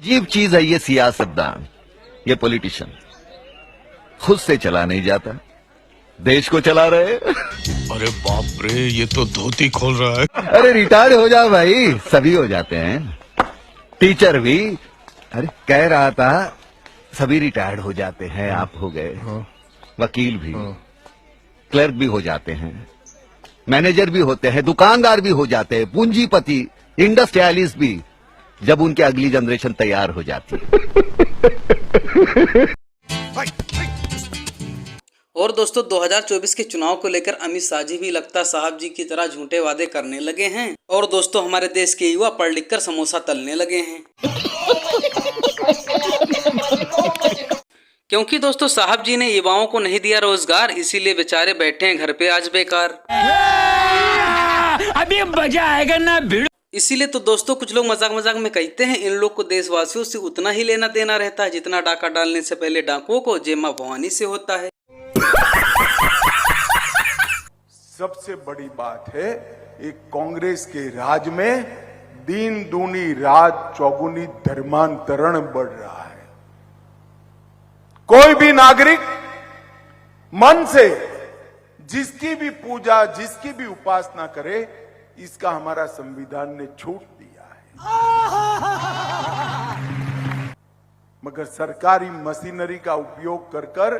अजीब चीज है ये सियासतदान, ये पॉलिटिशियन खुद से चला नहीं जाता, देश को चला रहे। अरे बाप रे, ये तो धोती खोल रहा है। अरे रिटायर्ड हो जाओ भाई, सभी हो जाते हैं, टीचर भी। अरे कह रहा था सभी रिटायर्ड हो जाते हैं, आप हो गए, वकील भी, क्लर्क भी हो जाते हैं, मैनेजर भी होते हैं, दुकानदार भी हो जाते हैं, पूंजीपति, इंडस्ट्रियलिस्ट भी, जब उनकी अगली जनरेशन तैयार हो जाती है। और दोस्तों 2024 के चुनाव को लेकर अमित शाह जी भी लगता साहब जी की तरह झूठे वादे करने लगे हैं। और दोस्तों हमारे देश के युवा पढ़ लिख कर समोसा तलने लगे हैं। क्योंकि दोस्तों साहब जी ने युवाओं को नहीं दिया रोजगार, इसीलिए बेचारे बैठे हैं घर पे आज बेकार। अभी मजा आएगा ना भिड़। इसीलिए तो दोस्तों कुछ लोग मजाक मजाक में कहते हैं इन लोग को देशवासियों से उतना ही लेना देना रहता है जितना डाका डालने से पहले डाकुओं को जय मां भवानी से होता है। सबसे बड़ी बात है एक कांग्रेस के राज में दिन दूनी रात चौगुनी धर्मांतरण बढ़ रहा है। कोई भी नागरिक मन से जिसकी भी पूजा, जिसकी भी उपासना करे, इसका हमारा संविधान ने छूट दिया है। मगर सरकारी मशीनरी का उपयोग कर कर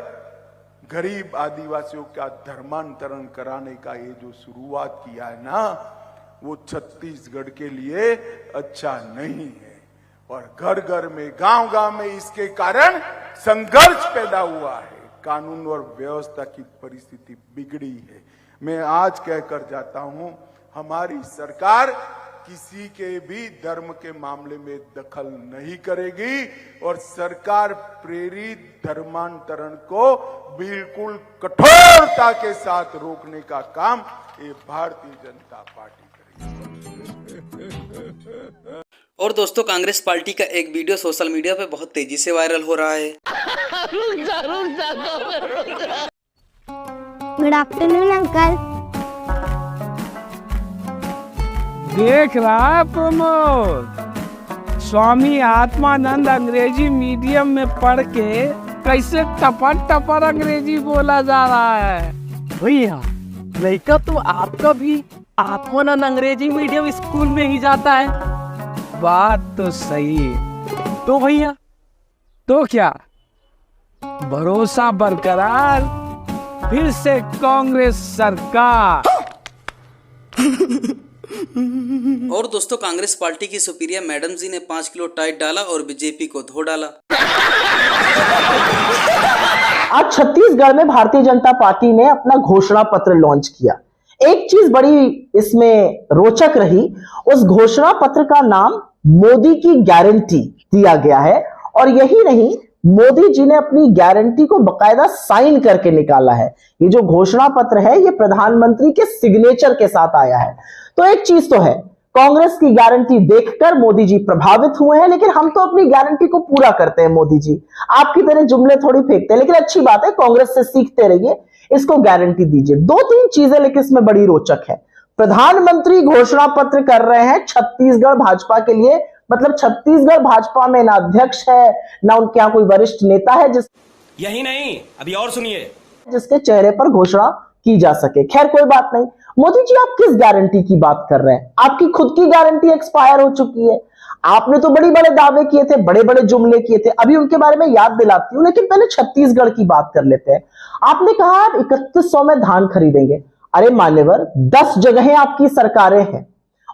गरीब आदिवासियों का धर्मांतरण कराने का ये जो शुरुआत किया है ना, वो छत्तीसगढ़ के लिए अच्छा नहीं है। और घर घर में, गांव गांव में इसके कारण संघर्ष पैदा हुआ है। कानून और व्यवस्था की परिस्थिति बिगड़ी है। मैं आज कहकर जाता हूं, हमारी सरकार किसी के भी धर्म के मामले में दखल नहीं करेगी और सरकार प्रेरित धर्मांतरण को बिल्कुल कठोरता के साथ रोकने का काम ये भारतीय जनता पार्टी करेगी। और दोस्तों कांग्रेस पार्टी का एक वीडियो सोशल मीडिया पे बहुत तेजी से वायरल हो रहा है। Good afternoon uncle. देख रहा है प्रमोद, स्वामी आत्मानंद अंग्रेजी मीडियम में पढ़ के कैसे टपर टपर अंग्रेजी बोला जा रहा है। भैया लड़का तो आपका भी आत्मानंद अंग्रेजी मीडियम स्कूल में ही जाता है। बात तो सही है। तो भैया तो क्या, भरोसा बरकरार, फिर से कांग्रेस सरकार। और दोस्तों कांग्रेस पार्टी की सुपीरियर मैडम जी ने 5 किलो टाइट डाला और बीजेपी को धो डाला। आज छत्तीसगढ़ में भारतीय जनता पार्टी ने अपना घोषणा पत्र लॉन्च किया। एक चीज बड़ी इसमें रोचक रही, उस घोषणा पत्र का नाम मोदी की गारंटी दिया गया है। और यही नहीं, मोदी जी ने अपनी गारंटी को बकायदा साइन करके निकाला है। ये जो घोषणा पत्र है ये प्रधानमंत्री के सिग्नेचर के साथ आया है। तो एक चीज तो है, कांग्रेस की गारंटी देखकर मोदी जी प्रभावित हुए हैं, लेकिन हम तो अपनी गारंटी को पूरा करते हैं। मोदी जी आपकी तरह जुमले थोड़ी फेंकते हैं, लेकिन अच्छी बात है, कांग्रेस से सीखते रहिए, इसको गारंटी दीजिए। 2-3 चीजें लेकिन इसमें बड़ी रोचक है। प्रधानमंत्री घोषणा पत्र कर रहे हैं छत्तीसगढ़ भाजपा के लिए, मतलब छत्तीसगढ़ भाजपा में ना अध्यक्ष है ना उनके यहां कोई वरिष्ठ नेता है यही नहीं, अभी और सुनिए, जिसके चेहरे पर घोषणा की जा सके। खैर कोई बात नहीं। मोदी जी आप किस गारंटी की बात कर रहे हैं? आपकी खुद की गारंटी एक्सपायर हो चुकी है। आपने तो बड़े बड़े दावे किए थे, बड़े बड़े जुमले किए थे, अभी उनके बारे में याद दिलाती हूं, लेकिन पहले छत्तीसगढ़ की बात कर लेते हैं। आपने कहा आप 3100 में धान खरीदेंगे। अरे मान्यवर, 10 जगहें आपकी सरकारें हैं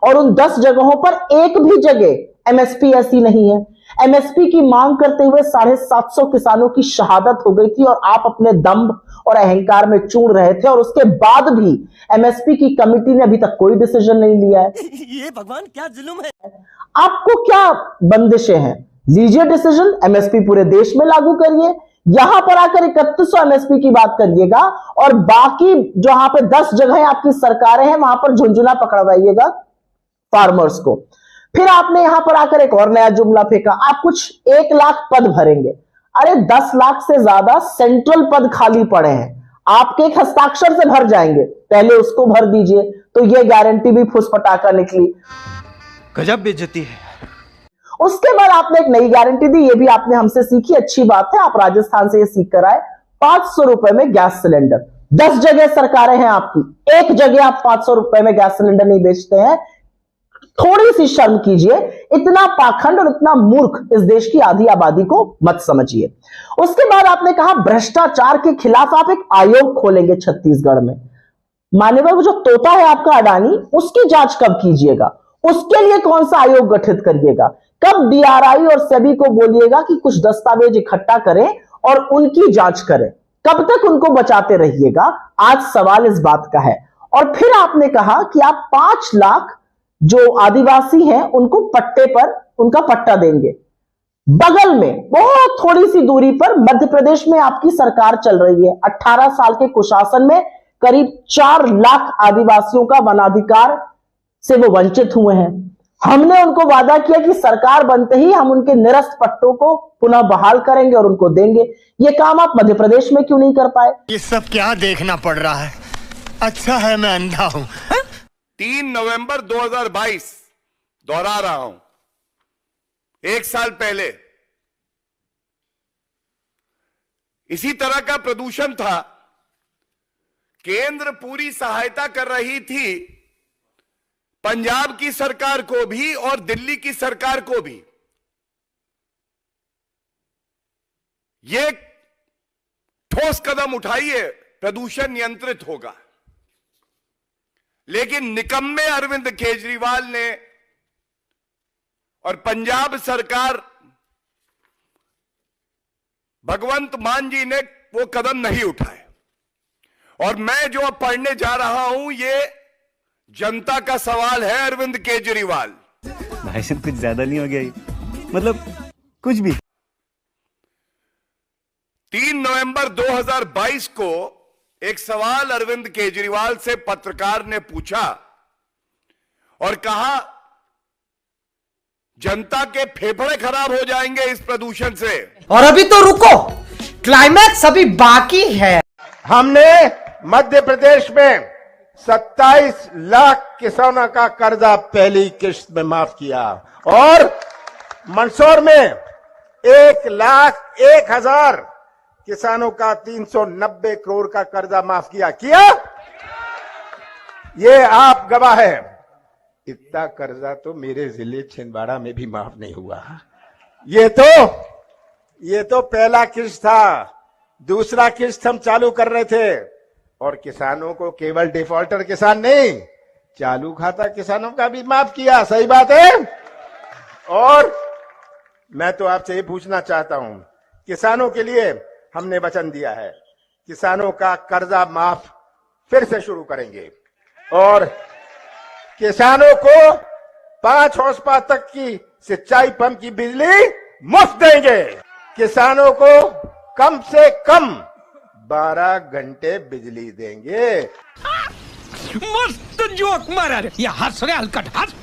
और उन 10 जगहों पर एक भी जगह एमएसपी ऐसी नहीं है। एमएसपी की मांग करते हुए 750 किसानों की शहादत हो गई थी और आप अपने दंभ और अहंकार में चूड़ रहे थे, और उसके बाद भी एमएसपी की कमेटी ने अभी तक कोई डिसीजन नहीं लिया है। ये भगवान क्या जुल्म है। आपको क्या बंदिशें हैं? लीजिए डिसीजन, एमएसपी पूरे देश में लागू करिए। यहां पर आकर 3100 एमएसपी की बात करिएगा और बाकी जहां पे 10 जगह आपकी सरकारें हैं वहां पर झुंझुना पकड़वाइएगा फार्मर्स को। फिर आपने यहां पर आकर एक और नया जुमला फेंका, आप कुछ 1 लाख पद भरेंगे। अरे 10 लाख से ज्यादा सेंट्रल पद खाली पड़े हैं, आपके एक हस्ताक्षर से भर जाएंगे, पहले उसको भर दीजिए। तो यह गारंटी भी फुसफटाका निकली। गजब बेइज्जती है। उसके बाद आपने एक नई गारंटी दी, ये भी आपने हमसे सीखी, अच्छी बात है, आप राजस्थान से ये सीख कर आए। 500 रुपए में गैस सिलेंडर। 10 जगह सरकारें हैं आपकी, एक जगह आप 500 रुपए में गैस सिलेंडर नहीं बेचते हैं। थोड़ी सी शर्म कीजिए, इतना पाखंड और इतना मूर्ख इस देश की आधी आबादी को मत समझिए। उसके बाद आपने कहा भ्रष्टाचार के खिलाफ आप एक आयोग खोलेंगे छत्तीसगढ़ में। मान्यवर, वो जो तोता है आपका अडानी, उसकी जांच कब कीजिएगा? उसके लिए कौन सा आयोग गठित करिएगा? कब डीआरआई और सेबी को बोलिएगा कि कुछ दस्तावेज इकट्ठा करें और उनकी जांच करें? कब तक उनको बचाते रहिएगा? आज सवाल इस बात का है। और फिर आपने कहा कि आप 5 लाख जो आदिवासी हैं उनको पट्टे पर उनका पट्टा देंगे। बगल में बहुत थोड़ी सी दूरी पर मध्य प्रदेश में आपकी सरकार चल रही है। 18 साल के कुशासन में करीब 4 लाख आदिवासियों का वनाधिकार से वो वंचित हुए हैं। हमने उनको वादा किया कि सरकार बनते ही हम उनके निरस्त पट्टों को पुनः बहाल करेंगे और उनको देंगे। ये काम आप मध्य प्रदेश में क्यों नहीं कर पाए? ये सब क्या देखना पड़ रहा है? अच्छा है मैं अंधा हूं। 3 नवंबर 2022, दोहरा रहा हूं, 1 साल पहले इसी तरह का प्रदूषण था। केंद्र पूरी सहायता कर रही थी पंजाब की सरकार को भी और दिल्ली की सरकार को भी। ये ठोस कदम उठाइए, प्रदूषण नियंत्रित होगा। लेकिन निकम्मे अरविंद केजरीवाल ने और पंजाब सरकार भगवंत मान जी ने वो कदम नहीं उठाए। और मैं जो अब पढ़ने जा रहा हूं, ये जनता का सवाल है अरविंद केजरीवाल। भाई साहब कुछ ज्यादा नहीं हो गया ये? मतलब कुछ भी। 3 नवंबर 2022 को एक सवाल अरविंद केजरीवाल से पत्रकार ने पूछा और कहा जनता के फेफड़े खराब हो जाएंगे इस प्रदूषण से। और अभी तो रुको, क्लाइमैक्स अभी बाकी है। हमने मध्य प्रदेश में 27 लाख किसानों का कर्जा पहली किश्त में माफ किया और मंदसौर में 1,01,000 किसानों का 390 करोड़ का कर्जा माफ किया। ये आप गवाह हैं। इतना कर्जा तो मेरे जिले छिंदवाड़ा में भी माफ नहीं हुआ। ये तो पहला किश्त था। दूसरा किश्त हम चालू कर रहे थे और किसानों को केवल डिफॉल्टर किसान नहीं, चालू खाता किसानों का भी माफ किया। सही बात है। और मैं तो आपसे ये पूछना चाहता हूं, किसानों के लिए हमने वचन दिया है, किसानों का कर्जा माफ फिर से शुरू करेंगे और किसानों को 5 हॉर्स पावर तक की सिंचाई पंप की बिजली मुफ्त देंगे। किसानों को कम से कम 12 घंटे बिजली देंगे। मस्त जोक मारा रे, ये हंस रहे हलकट हंस।